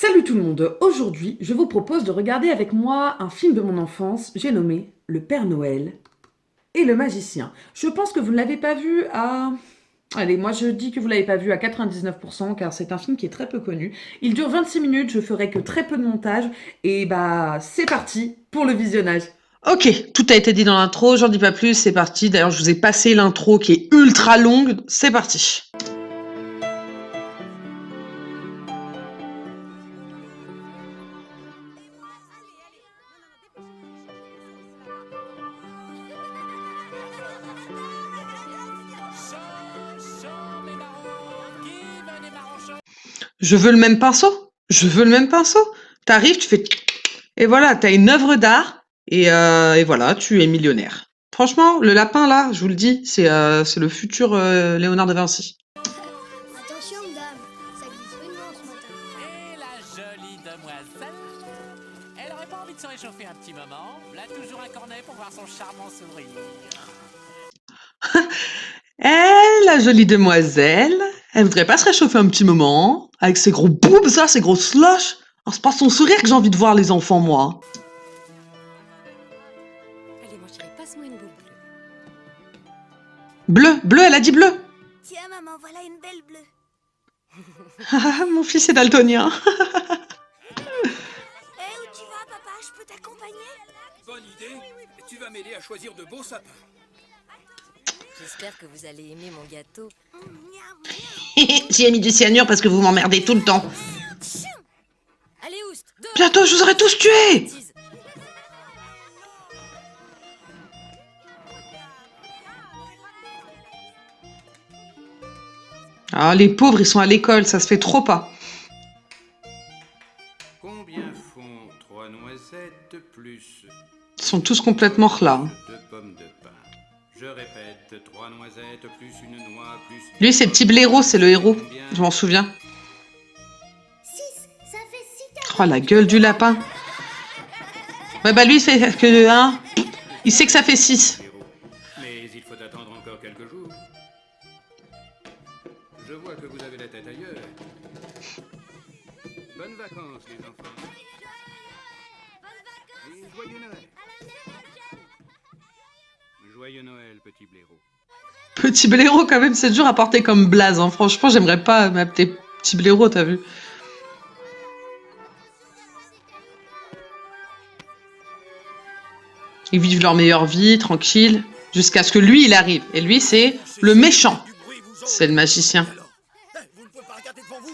Salut tout le monde, aujourd'hui je vous propose de regarder avec moi un film de mon enfance, j'ai nommé Le Père Noël et le Magicien. Je pense que vous ne l'avez pas vu à... Allez, moi je dis que vous ne l'avez pas vu à 99% car c'est un film qui est très peu connu. Il dure 26 minutes, je ferai que très peu de montage et bah c'est parti pour le visionnage. Ok, tout a été dit dans l'intro, j'en dis pas plus, c'est parti. D'ailleurs, je vous ai passé l'intro qui est ultra longue, c'est parti. Je veux le même pinceau. Je veux le même pinceau. T'arrives, tu fais... Et voilà, t'as une œuvre d'art et voilà, tu es millionnaire. Franchement, le lapin là, je vous le dis, c'est le futur Léonard de Vinci. Attention, dame, ça glisse rudement ce matin. Et la jolie demoiselle, elle aurait pas envie de se réchauffer un petit moment. Là, toujours un cornet pour voir son charmant sourire. Eh, la jolie demoiselle, elle voudrait pas se réchauffer un petit moment, avec ses gros boobs, ça, ses grosses sloches. Oh, c'est pas son sourire que j'ai envie de voir, les enfants, moi. Allez, mon chéri, passe-moi une boule bleue. Bleu, bleu, elle a dit bleu. Tiens, maman, voilà une belle bleue. Ah, mon fils est daltonien. Où tu vas, papa? Je peux t'accompagner? Bonne idée. Tu vas m'aider à choisir de beaux sapins. J'espère que vous allez aimer mon gâteau. J'y ai mis du cyanure parce que vous m'emmerdez tout le temps. Allez, Oust, dehors. Bientôt, je vous aurai tous tués. Bêtise. Ah, les pauvres, ils sont à l'école, ça se fait trop pas. Combien font 3 noisettes plus Ils sont tous complètement là. 2 pommes de pain? Je répète, 3 noisettes plus une noix plus... Lui, c'est Petit Blaireau, c'est le héros. Je m'en souviens. 6, ça fait 6 Oh, la gueule du lapin. Ouais, bah lui, il fait que 1. Il sait que ça fait 6. Mais il faut attendre encore quelques jours. Je vois que vous avez la tête ailleurs. Bonnes vacances, les enfants. Et joyeux Noël. Joyeux Noël, petit blaireau. Petit Blaireau, quand même, c'est dur à porter comme blaze. Hein. Franchement, j'aimerais pas m'appeler Petit Blaireau, t'as vu. Ils vivent leur meilleure vie, tranquille, jusqu'à ce que lui, il arrive. Et lui, c'est le méchant. C'est le magicien.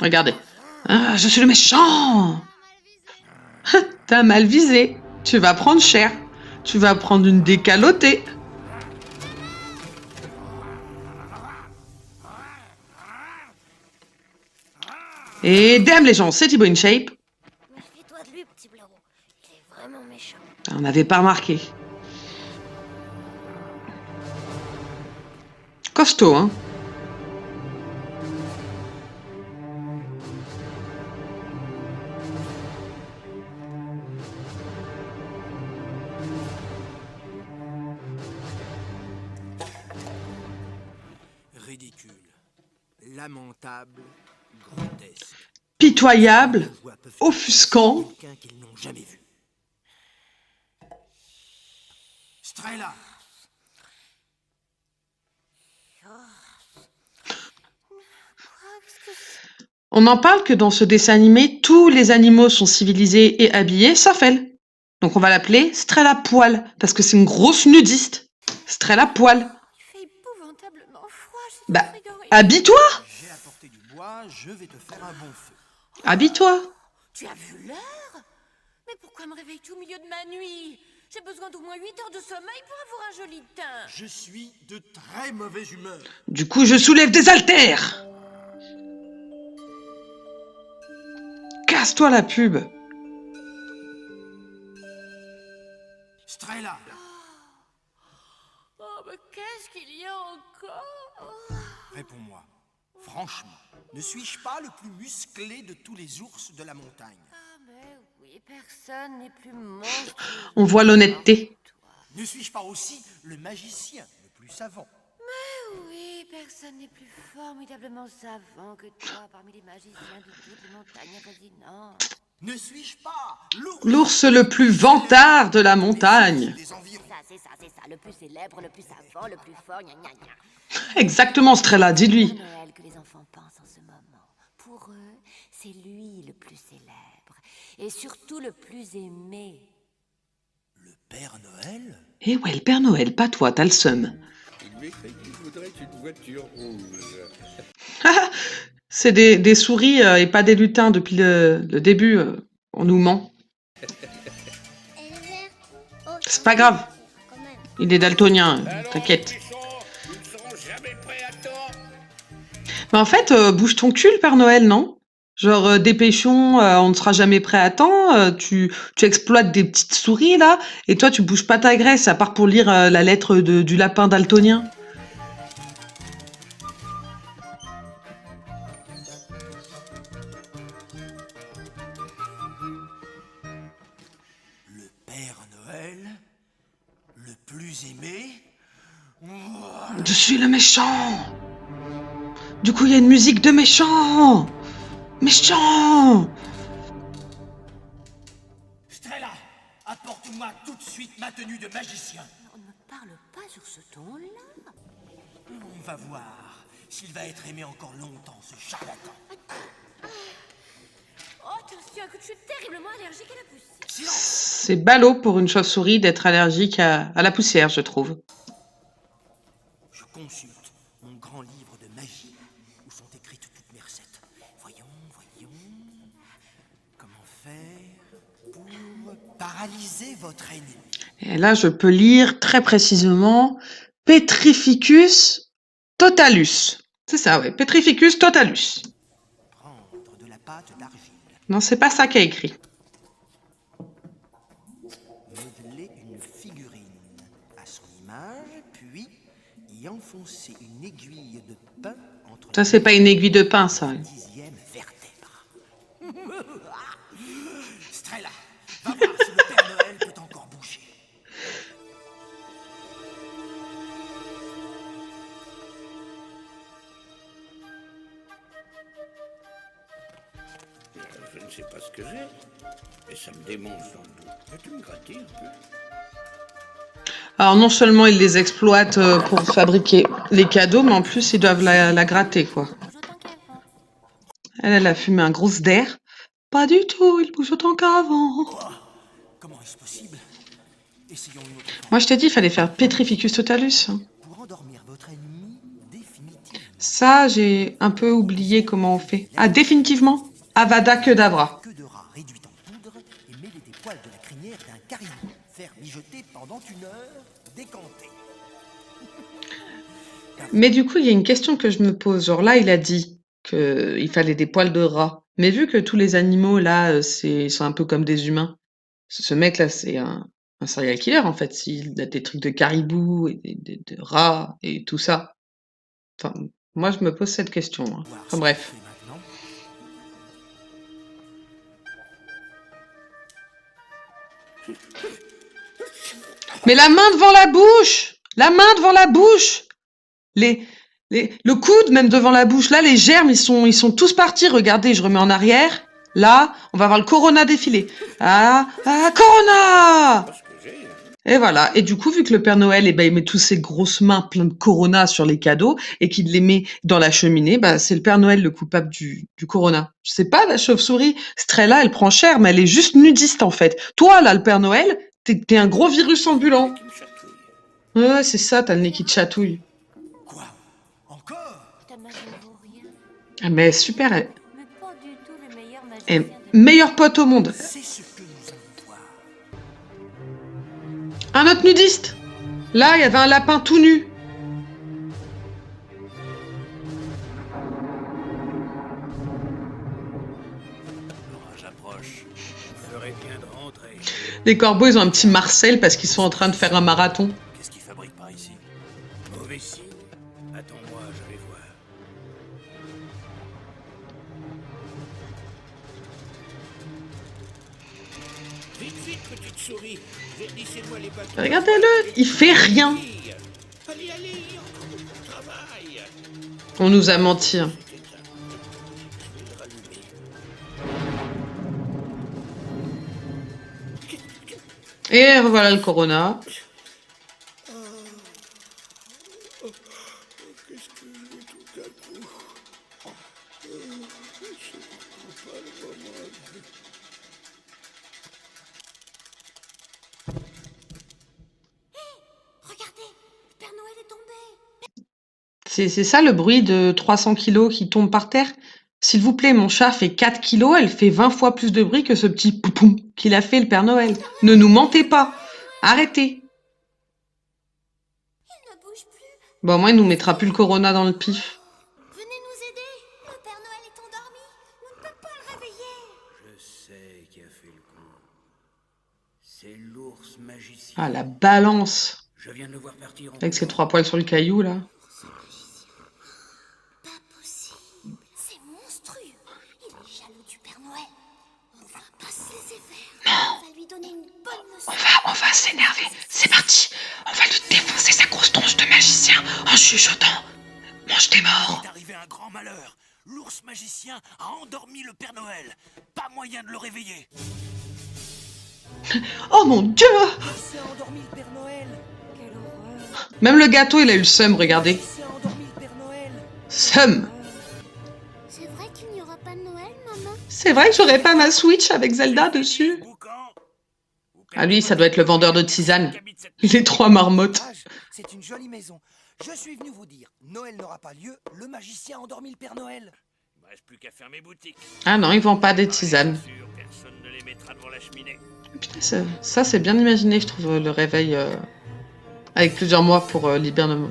Regardez. Ah, je suis le méchant. T'as mal visé. Tu vas prendre cher. Tu vas prendre une décalotée. Et damn les gens, c'est Thibaut InShape. Méfie-toi de lui, petit blaireau. Il est vraiment méchant. On n'avait pas remarqué. Costaud, hein. Ridicule, lamentable, grotesque. Pitoyable, Les voix peuvent offusquant. quelqu'un qu'ils n'ont jamais vu. Strella, On en parle que dans ce dessin animé, tous les animaux sont civilisés et habillés, sauf elle. Donc on va l'appeler Strella Poil, parce que c'est une grosse nudiste. Strella Poil. Il fait épouvantablement froid, je suis Bah, frigorifique. habille-toi. j'ai apporté du bois, je vais te faire un bon feu. Habille-toi. Tu as vu l'heure? Mais pourquoi me réveilles-tu au milieu de ma nuit? J'ai besoin d'au moins 8 heures de sommeil pour avoir un joli teint. Je suis de très mauvaise humeur. Du coup, je soulève des haltères. Casse-toi la pub. Strella, Oh, mais qu'est-ce qu'il y a encore? réponds-moi. Franchement, ne suis-je pas le plus musclé de tous les ours de la montagne? Ah, mais oui, personne n'est plus monstrueux. On voit l'honnêteté. Ne suis-je pas aussi le magicien le plus savant? Oui, personne Personne n'est plus formidablement savant que toi parmi les magiciens de toutes les montagnes avoisinantes. Ne suis-je pas L'ours le plus vantard de la montagne. des environs? C'est ça, le plus célèbre, le plus savant, le plus fort, gna gna gna. Exactement, Strella, dis-lui. Père Noël que les enfants pensent en ce moment. Pour eux, c'est lui le plus célèbre et surtout le plus aimé. Le Père Noël? Eh ouais, le Père Noël, pas toi, t'as le seum. Il m'écrit qu'il voudrait une voiture rouge. C'est des souris et pas des lutins depuis le début. On nous ment. C'est pas grave. Il est daltonien, t'inquiète. Ils ne seront jamais prêts à temps. Mais en fait, bouge ton cul, le Père Noël, non? Genre, dépêchons, on ne sera jamais prêt à temps. Tu exploites des petites souris, là, et toi, tu bouges pas ta graisse, à part pour lire la lettre du lapin daltonien. Le Père Noël? Le plus aimé? Je suis le méchant. Du coup, il y a une musique de méchant. Méchant. Strella, apporte-moi tout de suite ma tenue de magicien. On ne parle pas sur ce ton-là. On va voir s'il va être aimé encore longtemps, ce charlatan. Oh, attention, écoute, je suis terriblement allergique à la poussière. Silence! C'est ballot pour une chauve-souris d'être allergique à la poussière, je trouve. Je consulte mon grand livre de magie où sont écrites toutes mes recettes. Voyons. Comment faire pour paralyser votre ennemi? Et là, je peux lire très précisément Petrificus totalus. C'est ça, ouais. Petrificus totalus. Prendre de la pâte d'argile, Non, c'est pas ça qu'il y a écrit. modeler une figurine à son image, puis y enfoncer une aiguille de pain entre Ça, c'est pas une aiguille de pain, ça. la 10e vertèbre. Strella, va voir si le Père Noël peut encore bouger. Je ne sais pas ce que j'ai, mais ça me démange sans doute. Peux-tu me gratter un peu? Alors, non seulement ils les exploitent pour fabriquer les cadeaux, mais en plus, ils doivent la gratter, quoi. Bouge autant qu'avant. Elle a fumé un gros d'air. Pas du tout, il bouge autant qu'avant. Comment est-ce possible? Essayons une autre fois. Moi, je t'ai dit, il fallait faire Petrificus totalus. Pour endormir votre ennemi définitivement. Ça, j'ai un peu oublié comment on fait. Ah, définitivement Avada Kedavra. Queue de rat réduite en poudre et mêlée des poils de la crinière d'un caribou. Faire mijoter pendant 1 heure, décanter. Mais du coup, il y a une question que je me pose. Genre là, il a dit qu'il fallait des poils de rat. Mais vu que tous les animaux, là, sont un peu comme des humains, ce mec-là, c'est un serial killer, en fait. S'il a des trucs de caribou, et de rats, et tout ça. Enfin, moi, je me pose cette question. Hein. Voir Enfin, ce bref. qu'il fait maintenant. Mais la main devant la bouche! La main devant la bouche! Le coude même devant la bouche. Là, les germes, ils sont tous partis. Regardez, je remets en arrière. Là, on va voir le Corona défiler. Corona! Pas ce que j'ai. Et voilà. Et du coup, vu que le Père Noël, eh ben, il met tous ses grosses mains pleines de Corona sur les cadeaux et qu'il les met dans la cheminée, bah, c'est le Père Noël le coupable du Corona. Je sais pas, la chauve-souris, Strella, elle prend cher, mais elle est juste nudiste, en fait. Toi, là, le Père Noël, t'es un gros virus ambulant. Qui me chatouille. Ouais, c'est ça, t'as le nez qui te chatouille. Quoi? Encore? Ta magie ne vaut rien, Ah, mais super, elle mais pas du tout le meilleur magicien est de... meilleure pote au monde. C'est ce que nous allons voir. Un autre nudiste. Là, il y avait un lapin tout nu. L'orage approche. Je ferais bien de rentrer. Les corbeaux, ils ont un petit Marcel parce qu'ils sont en train de faire un marathon. Qu'est-ce qu'ils fabriquent par ici? Mauvais signe. Attends-moi, je vais voir. Vite, vite, petite souris. Verdissez-moi les bâtons. Regardez-le, il fait rien. Allez, allez, il y a encore beaucoup de travail. On nous a menti. Hein. Et voilà le Corona. Regardez, le Père Noël est tombé. C'est ça le bruit de 300 kilos qui tombe par terre? S'il vous plaît, mon chat fait 4 kilos, elle fait 20 fois plus de bruit que ce petit poupoum qu'il a fait le Père Noël. Ne nous mentez pas. Arrêtez. Il ne bouge plus. Bon, au moins, il nous mettra plus le Corona dans le pif. Venez nous aider. Le Père Noël est endormi. On ne peut pas le réveiller. Je sais qui a fait le coup. C'est l'ours magicien. Ah, la balance. Je viens de le voir partir en Avec ses courant. 3 poils sur le caillou, là. Pas possible. C'est monstrueux. Il est jaloux du Père Noël. On va pas se laisser faire. On va lui donner une bonne leçon. On va s'énerver. C'est parti. On va lui défoncer sa grosse tronche de magicien en chuchotant. Mange tes morts. Il est arrivé un grand malheur. L'ours magicien a endormi le Père Noël. Pas moyen de le réveiller. Oh mon Dieu. C'est endormi le Père Noël. Quelle horreur. Même le gâteau, il a eu le seum, regardez. C'est endormi le Père Noël. Seum. C'est vrai qu'il n'y aura pas de Noël, maman? C'est vrai que j'aurais pas ma Switch avec Zelda dessus. Boucan. Ah lui, ça doit être le vendeur de tisane. Qui habite cette- Les 3 marmottes. Mage, c'est une jolie maison. Je suis venu vous dire, Noël n'aura pas lieu, le magicien a endormi le Père Noël. Il me reste plus qu'à fermer boutique. Ah non, ils vendent pas des tisanes. Bien sûr, personne ne les mettra devant la cheminée. Putain, ça c'est bien imaginé, je trouve, le réveil avec plusieurs mois pour l'hibernation.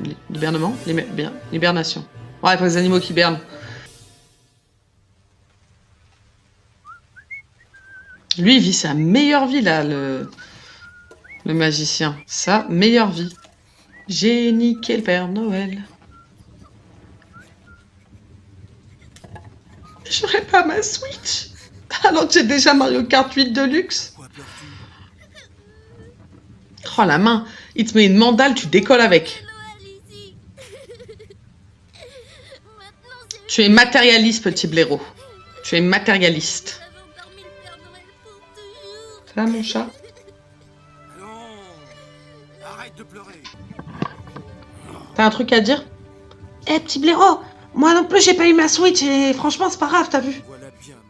Ouais, pour les animaux qui hibernent. Lui, il vit sa meilleure vie, là, le magicien. Sa meilleure vie. J'ai niqué le Père Noël. J'aurais pas ma Switch. Alors que j'ai déjà Mario Kart 8 Deluxe. Quoi pleures-tu? Oh la main, il te met une mandale, tu décolles avec. Noël ici. Maintenant, c'est Tu es matérialiste, petit blaireau. Tu es matérialiste. nous avons endormi le Père Noël pour toujours. Ça va, mon chat? Non. Arrête de pleurer. T'as un truc à dire? Eh, petit blaireau, moi non plus j'ai pas eu ma Switch et franchement c'est pas grave, t'as vu? Voilà bien maintenant.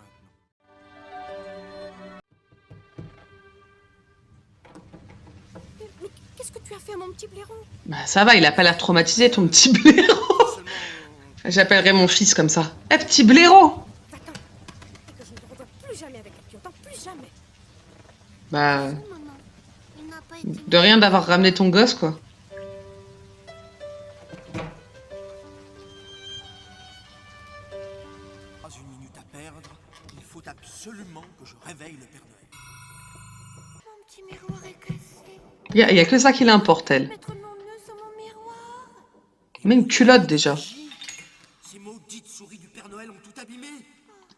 Mais qu'est-ce que tu as fait à mon petit blaireau? Bah ça va, il a pas l'air traumatisé ton petit blaireau. J'appellerai mon fils comme ça. Eh, petit blaireau! Va-t'en. Et que je ne te revoie plus jamais avec elle. Tu entends? Plus jamais. Bah, Maman, il n'a pas été... de rien d'avoir ramené ton gosse, quoi. Pas une minute à perdre, il faut absolument que je réveille le Père Noël. Mon petit miroir est cassé. Y a que ça qui l'importe, elle. Mettre mon nœud sur mon miroir. Mais une culotte déjà. Ces maudites souris du Père Noël ont tout abîmé.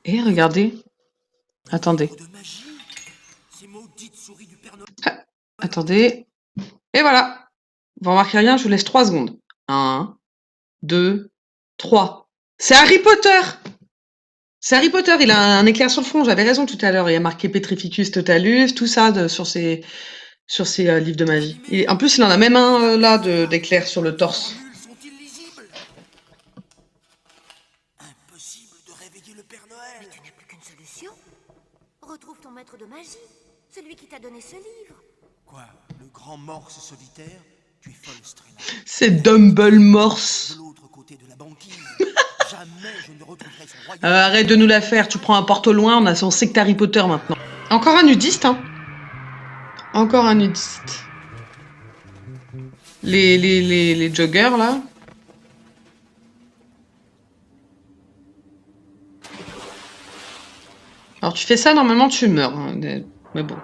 Et regardez. Attendez. De magie. Ces maudites souris du Père Noël. Attendez. Et voilà. Vous remarquez rien, je vous laisse 3 secondes. 1, 2, 3. C'est Harry Potter! C'est Harry Potter, il a un éclair sur le front, j'avais raison tout à l'heure. Il y a marqué Petrificus Totalus, tout ça sur ses livres de magie. En plus, il en a même un là d'éclair sur le torse. Les formules sont illisibles. Impossible de réveiller le Père Noël. Tu n'as plus qu'une solution. Retrouve ton maître de magie. Celui qui t'a donné ce livre. Quoi? Le grand morse solitaire? Tu es folle, Strella. C'est Dumble Morse. De l'autre côté de la banquise. Jamais je ne retrouverai son royaume. Arrête de nous la faire, tu prends un porte au loin, on sait que t'es Harry Potter maintenant. Encore un nudiste, hein. Encore un nudiste. Les joggers, là. Alors tu fais ça, normalement tu meurs. Hein, mais bon.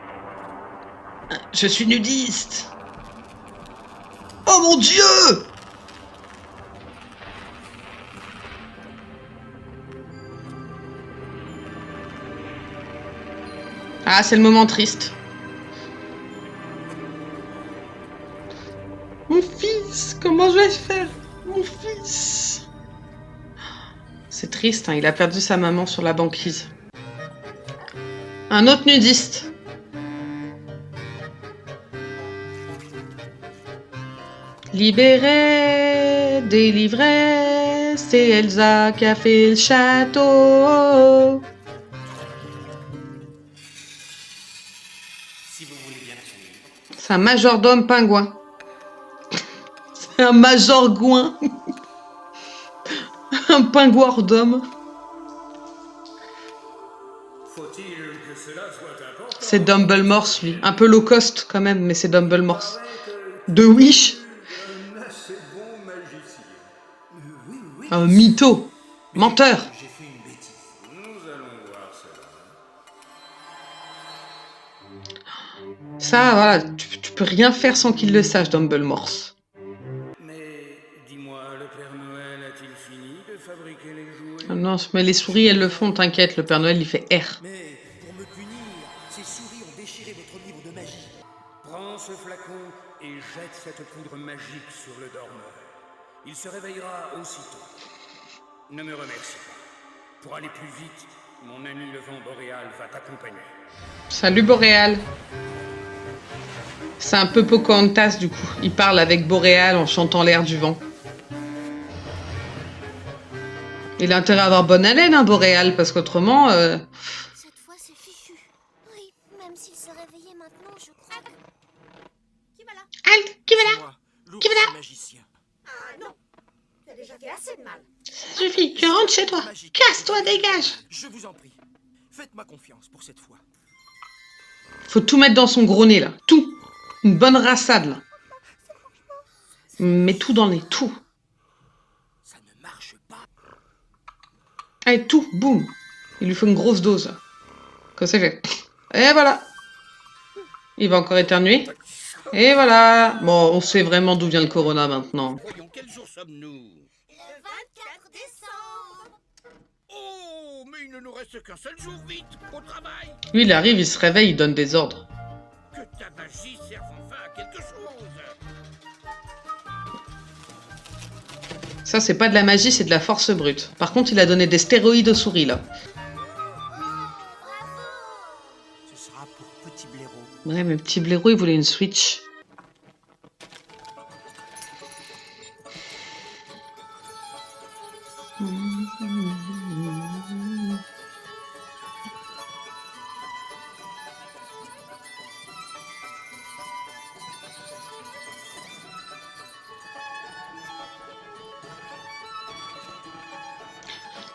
Je suis nudiste. Oh mon Dieu! Ah, c'est le moment triste. Mon fils, comment je vais faire? Mon mon fils. C'est triste, hein, il a perdu sa maman sur la banquise. Un autre nudiste. Libéré, délivré, c'est Elsa qui a fait le château. Si vous voulez bien suivre. C'est un majordome pingouin. C'est un major-gouin. Un pingouin-d'homme. Faut-il que cela soit important? C'est Dumblemorse, lui. Un peu low cost, quand même, mais c'est Dumblemorse. De Wish. Un assez bon magicien. Oui, oui. Un mytho. Menteur. J'ai fait une bêtise. Nous allons voir cela. Ça, voilà, tu peux rien faire sans qu'il le sache, Dumblemorse. Mais dis-moi, le Père Noël a-t-il fini de fabriquer les jouets? Ah non, mais les souris, elles le font, t'inquiète, le Père Noël, il fait R. Mais pour me punir, ces souris ont déchiré votre livre de magie. Prends ce flacon et jette cette poudre magique sur le dormeur. Il se réveillera aussitôt. Ne me remercie pas. Pour aller plus vite, mon ami le vent boréal va t'accompagner. Salut, Boréal. C'est un peu Pocahontas, du coup. Il parle avec Boréal en chantant l'air du vent. Il a intérêt à avoir bonne haleine, hein, Boréal, parce qu'autrement... Cette fois, c'est fichu. Oui, même s'il se réveillait maintenant, je crois que... Qui va là? Halt, qui va là? Moi, l'ours Qui va là? magicien. Ah non, t'as déjà fait assez de mal. Ça suffit, tu rentres chez toi. Casse-toi, dégage. Je vous en prie. Faites-moi confiance pour cette fois. Faut tout mettre dans son gros nez, là. Tout. Une bonne rassade, là. Mets tout dans le nez, tout. Ça ne marche pas. Allez, tout, boum. Il lui faut une grosse dose. Comme ça, il fait... Et voilà. Il va encore éternuer. Et voilà. Bon, on sait vraiment d'où vient le corona maintenant. Voyons, quel jour sommes-nous? Le 24 décembre. Oh, mais il ne nous reste qu'un seul jour, vite, au travail. Lui, il arrive, il se réveille, il donne des ordres. Que ta magie serve enfin à quelque chose. Ça, c'est pas de la magie, c'est de la force brute. Par contre, il a donné des stéroïdes aux souris, là. Ce sera pour Petit Blaireau. Ouais, mais petit blaireau, il voulait une Switch.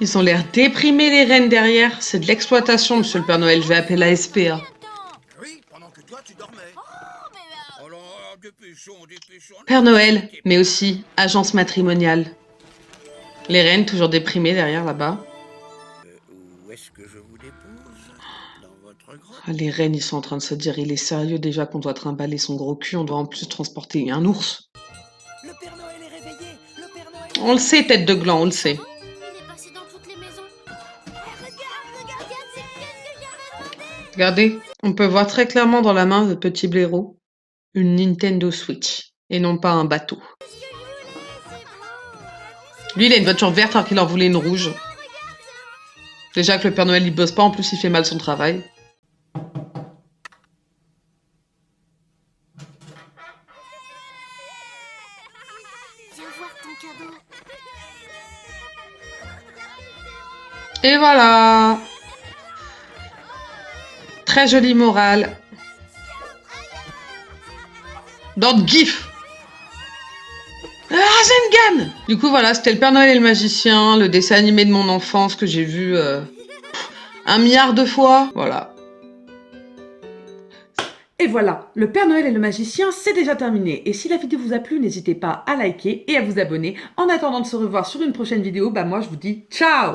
Ils ont l'air déprimés, les rennes, derrière. C'est de l'exploitation, monsieur le Père Noël. Je vais appeler la SPA. Oui, pendant que toi, tu dormais. Alors, dépêchons, dépêchons. Père Noël, mais aussi agence matrimoniale. Les rennes, toujours déprimées derrière, là-bas. Où est-ce que je vous dépose? Dans votre grotte? Ah, les rennes, ils sont en train de se dire, il est sérieux déjà qu'on doit trimballer son gros cul, on doit en plus transporter un ours. Le Père Noël est réveillé. Le Père Noël... On le sait, tête de gland, on le sait. Il est passé dans toutes les maisons. Regarde, c'est qu'est-ce que j'avais demandé. Regardez, on peut voir très clairement dans la main de Petit Blaireau une Nintendo Switch, et non pas un bateau. Lui, il a une voiture verte alors qu'il en voulait une rouge. Déjà que le Père Noël, il bosse pas, en plus il fait mal son travail. Viens voir ton cadeau. Et voilà. Très jolie morale. Dans le gif. Rasengan. Du coup, voilà, c'était le Père Noël et le magicien, le dessin animé de mon enfance que j'ai vu 1 milliard de fois. Voilà. Et voilà, le Père Noël et le magicien, c'est déjà terminé. Et si la vidéo vous a plu, n'hésitez pas à liker et à vous abonner. En attendant de se revoir sur une prochaine vidéo, bah moi je vous dis ciao!